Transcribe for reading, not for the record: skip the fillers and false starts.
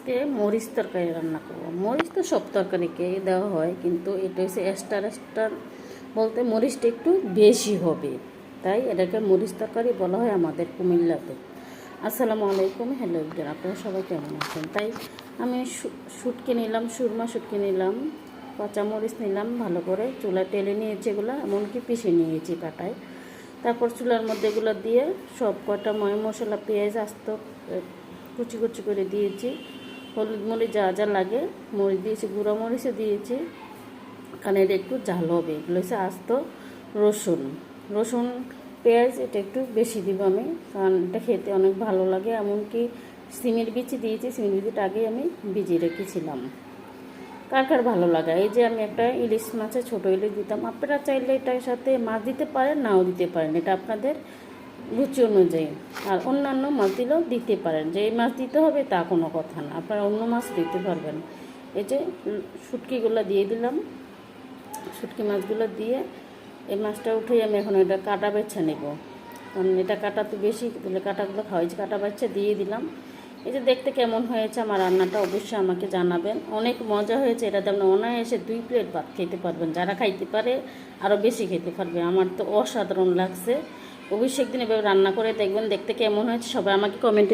আজকে মরিচ তরকারি রান্না করবো। মরিচ তো সব তরকারিকে দেওয়া হয়, কিন্তু এটা হচ্ছে এক্সট্রা বলতে মরিচটা একটু বেশি হবে, তাই এটাকে মরিচ তরকারি বলা হয় আমাদের কুমিল্লাতে। আসসালামু আলাইকুম, হ্যালো এভরিওয়ান, আপনারা সবাই কেমন আছেন? তাই আমি শুটকি নিলাম, সুরমা শুটকি নিলাম, কাঁচামরিচ নিলাম, ভালো করে চুলায় তেলে নিয়েছি এগুলো, এমনকি পিষে নিয়েছি পাটায়। তারপর চুলার মধ্যে এগুলো দিয়ে সব কটা মশলা, পেঁয়াজ আস্ত কুচি কুচি করে দিয়েছি, হলুদ মরিচ যা যা লাগে মরিচ দিয়েছি, গুঁড়ো মরিচও দিয়েছি, কারণ এটা একটু ঝাল হবে। এগুলো হচ্ছে আস্ত রসুন পেঁয়াজ এটা একটু বেশি দিব আমি, কারণ এটা খেতে অনেক ভালো লাগে। এমনকি সিমের বিচি দিয়েছি, সিমের বিচিটা আগে আমি ভিজিয়ে রেখেছিলাম। কার কার ভালো লাগে। এই যে আমি একটা ইলিশ মাছে ছোটো ইলিশ দিতাম, আপনারা চাইলে এটার সাথে মাছ দিতে পারেন, নাও দিতে পারেন, এটা আপনাদের রুচি অনুযায়ী। আর অন্যান্য মাছ দিলেও দিতে পারেন, যে এই মাছ দিতে হবে তা কোনো কথা না, আপনারা অন্য মাছ দিতে পারবেন। এই যে শুটকিগুলো দিয়ে দিলাম, শুটকি মাছগুলো দিয়ে এই মাছটা উঠেই আমি এখন এটা কাটা বেছে নেব, কারণ এটা কাটা তো বেশি দিলে কাটাগুলো খাওয়াইছি, কাটা বাচ্চা দিয়ে দিলাম। এই যে দেখতে কেমন হয়েছে আমার রান্নাটা অবশ্যই আমাকে জানাবেন। অনেক মজা হয়েছে, এটাতে আপনি অনায়াসে 2 প্লেট ভাত খেতে পারবেন, যারা খাইতে পারে আরও বেশি খেতে পারবে। আমার তো অসাধারণ লাগছে, অবশ্যই একদিন এভাবে রান্না করে দেখবেন, দেখতে কেমন হয়েছে সবাই আমাকে কমেন্টে